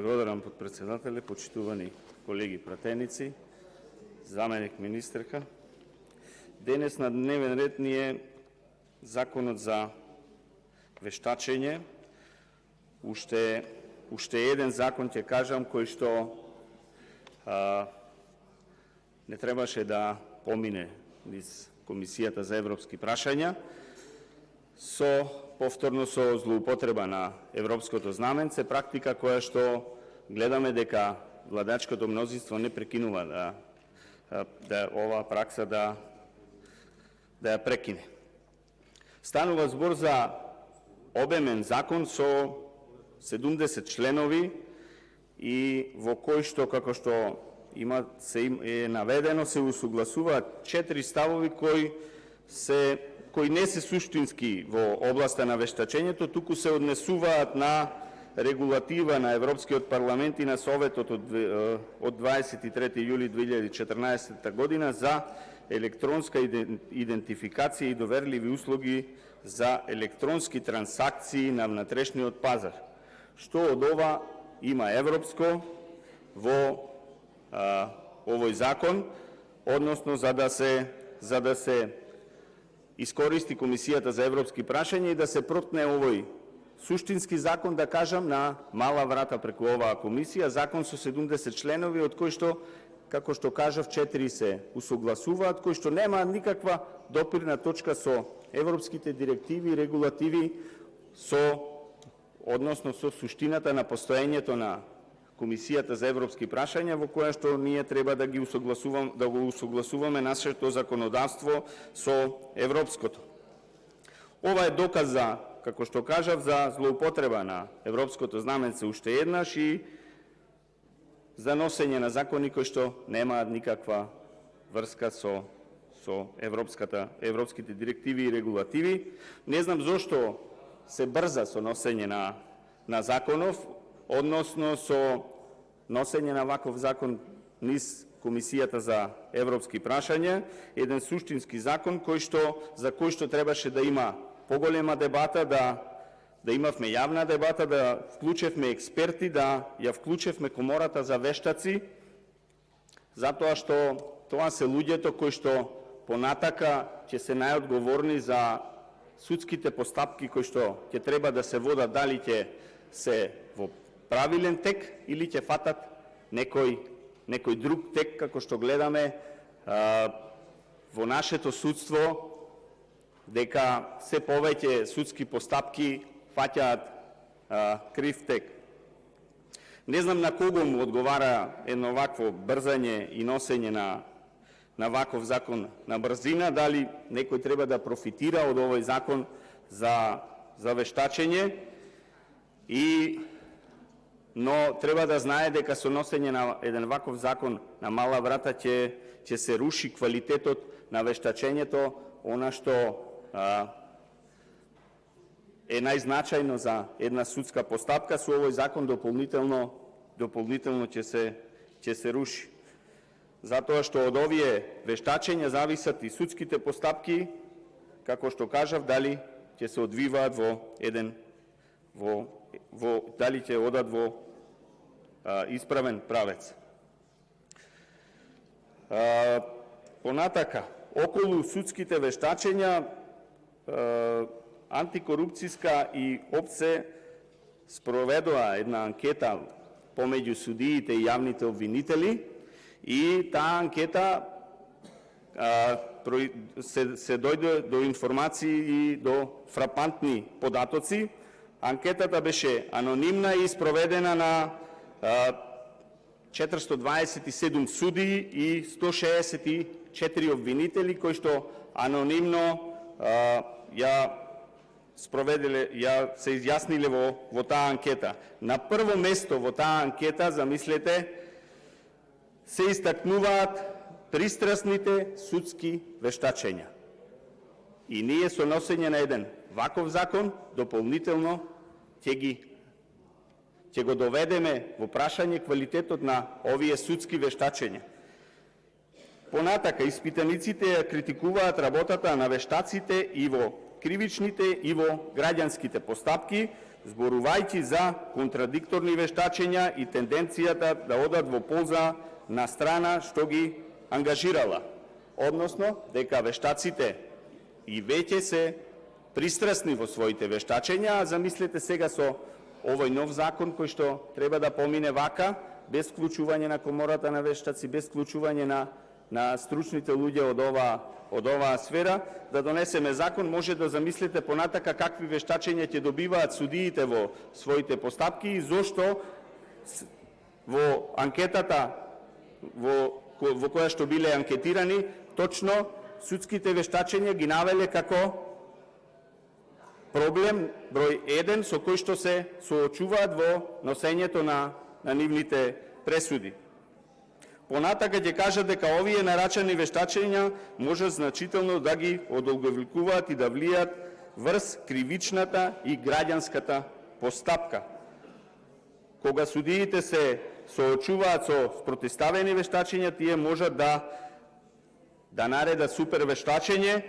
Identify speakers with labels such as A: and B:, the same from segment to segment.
A: Благодарам, подпредседателе, почитувани колеги пратеници, заменик министерка. Денес на дневен ред ни е законот за вештачење. Уште еден закон, ќе кажам, кој што не требаше да помине низ Комисијата за европски прашања, повторно со злоупотреба на европското знаменце, практика која што гледаме дека владачкото мнозинство не прекинува да оваа пракса да ја прекине. Станува збор за обемен закон со 70 членови и во кој што, како што е наведено, се усогласуваат 4 ставови кои не се суштински во областа на вештачењето, туку се однесуваат на регулатива на Европскиот парламент и на Советот од 23. јули 2014 година за електронска идентификација и доверливи услуги за електронски трансакции на внатрешниот пазар. Што од ова има европско во овој закон, односно за да се искористи Комисијата за европски прашања и да се протне овој суштински закон, да кажам, на мала врата преку оваа комисија, закон со 70 членови, од кои што, како што кажав, 4 се усогласуваат, кои што нема никаква допирна точка со европските директиви и регулативи, односно со суштината на постоењето на Комисијата за европски прашања, во која што ние треба да го усогласуваме нашето законодавство со европското. Ова е доказ за, како што кажав, за злоупотреба на европското знаменце уште еднаш и за носење на закони кои што немаат никаква врска со европските директиви и регулативи. Не знам зошто се брза со носење на законов, односно со носење на ваков закон низ Комисијата за европски прашања, еден суштински закон за кој што требаше да има поголема дебата, да имавме јавна дебата, да вклучевме експерти, да ја вклучевме Комората за вештаци, затоа што тоа се луѓето кои што понатака ќе се најодговорни за судските постапки кои што ќе треба да се водат, дали ќе се во правилен тек или ќе фатат некој друг тек, како што гледаме во нашето судство, дека се повеќе судски постапки фаќаат крив тек. Не знам на кого му одговара едно вакво брзање и носење на ваков закон на брзина, дали некој треба да профитира од овој закон за вештачење, но треба да знае дека со носење на еден ваков закон на мала врата ќе се руши квалитетот на вештачењето, она што е најзначајно за една судска постапка. Со овој закон дополнително ќе се руши. Затоа што од овие вештачења зависат и судските постапки, како што кажав, дали ќе се одвиваат дали ќе одат во исправен правец. Понатака, околу судските вештачења, антикорупцијска и ОПСЕ спроведува една анкета помеѓу судиите и јавните обвинители и таа анкета се дојде до информации и до фрапантни податоци. Анкетата беше анонимна и спроведена на 427 судии и 164 обвинители, кои што анонимно се изјасниле во таа анкета. На прво место во таа анкета, замислете, се истакнуваат пристрасните судски вештачења. И ние со носење на еден ваков закон дополнително ќе го доведеме во прашање квалитетот на овие судски вештачења. Понатака, испитаниците ја критикуваат работата на вештаците и во кривичните и во граѓанските постапки, зборувајќи за контрадикторни вештачења и тенденцијата да одат во полза на страна што ги ангажирала, односно дека вештаците и веќе се пристрасни во своите вештачења, а замислете сега со овој нов закон кој што треба да помине вака, без вклучување на комората на вештаци, без вклучување на стручните луѓе од оваа сфера, да донесеме закон, може да замислите понатака какви вештачења ќе добиваат судиите во своите постапки и зошто во анкетата во која што биле анкетирани, точно судските вештачења ги навеле како проблем број 1 со кој што се соочуваат во носењето на нивните пресуди. Понатака ќе кажат дека овие нарачани вештачења може значително да ги одолговекуваат и да влијат врз кривичната и граѓанската постапка. Кога судиите се соочуваат со спротивставени вештачења, тие можат да наредат супер вештачење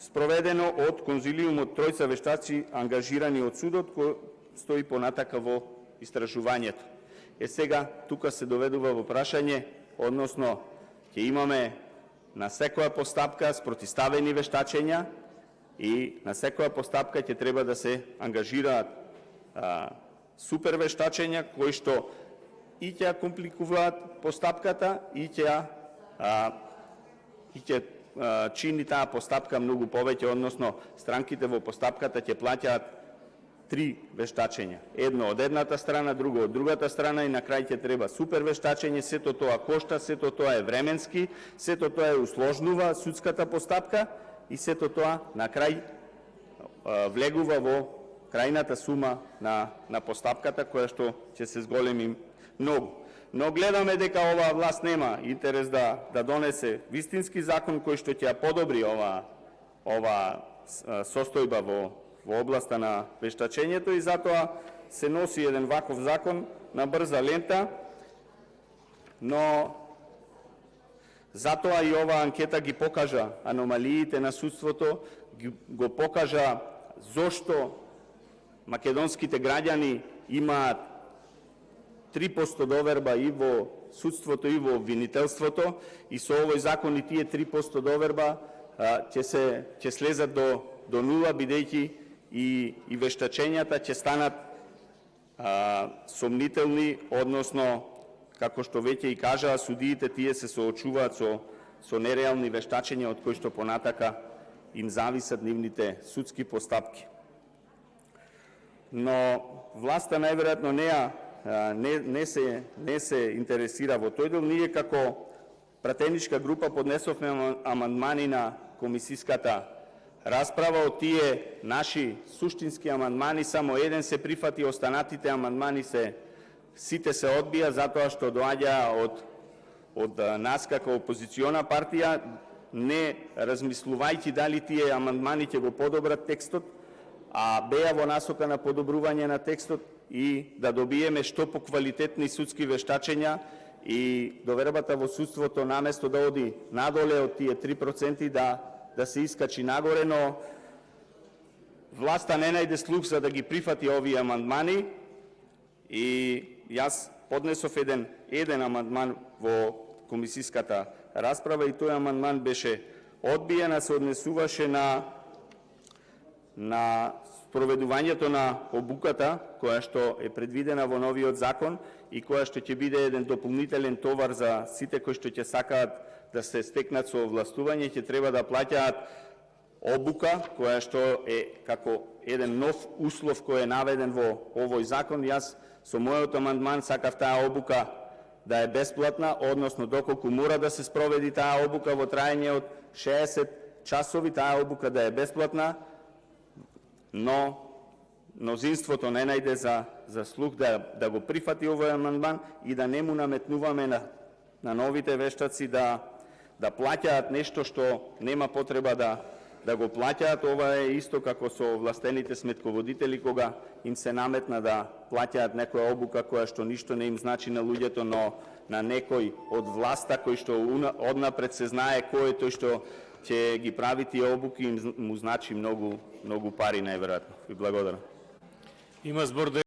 A: спроведено од конзилиумот тројца вештаци ангажирани од судот, кој стои понатака во истражувањето. Сега тука се доведува во прашање, односно ќе имаме на секоја постапка спротивставени вештачења и на секоја постапка ќе треба да се ангажираат супер вештачења кои што и ќе компликуваат постапката и ќе чини таа постапка многу повеќе, односно странките во постапката ќе плаќаат 3 вештачења. Едно од едната страна, друго од другата страна и на крај ќе треба супер вештачење, сето тоа кошта, сето тоа е временски, сето тоа е усложнува судската постапка и сето тоа на крај влегува во крајната сума на постапката која што ќе се зголеми многу. Но гледаме дека оваа власт нема интерес да донесе вистински закон кој што ќе ја подобри ова состојба во областа на вештачењето и затоа се носи еден ваков закон на брза лента, но затоа и оваа анкета ги покажа аномалиите на судството, го покажа зошто македонските граѓани имаат 3% доверба и во судството и во обвинителството и со овој закон и тие 3% доверба ќе слезат до нула, бидејќи и вештачењата ќе станат сомнителни, односно, како што веќе и кажаа, судиите тие се соочуваат со нереални вештачења од кои што понатака им зависат нивните судски постапки. Но власта најверојатно не се интересира во тој дел. Ние како пратеничка група поднесовме амандмани на комисиската расправа. Од тие наши суштински амандмани само еден се прифати, останатите амандмани сите се одбија затоа што доаѓа од нас како опозициона партија, не размислувајќи дали тие амандмани ќе го подобрат текстот, а беа во насока на подобрување на текстот и да добиеме што поквалитетни судски вештачења и довербата во судството наместо да оди надоле од тие 3% да се искачи нагоре, но власта не најде слух за да ги прифати овие амандмани и јас поднесов еден амандман во комисиската расправа и тој амандман беше одбиен, а се однесуваше на спроведувањето на обуката која што е предвидена во новиот закон и која што ќе биде еден дополнителен товар за сите кои што ќе сакаат да се стекнат со овластување, ќе треба да плаќаат обука која што е како еден нов услов кој е наведен во овој закон. Јас со мојот амандман сакав таа обука да е бесплатна, односно доколку мора да се спроведи таа обука во траење од 60 часови, таа обука да е бесплатна, но мнозинството не најде за слух да го прифати овој амандман и да не му наметнуваме на новите вештаци да плаќаат нешто што нема потреба да го плаќаат. Ова е исто како со овластените сметководители кога им се наметна да плаќаат некоја обука која што ништо не им значи на луѓето, но на некој од власта кој што однапред се знае кој е тој што ќе ги прави тие обуки, им му значи многу пари најверојатно. Ви благодарам.
B: Има збор да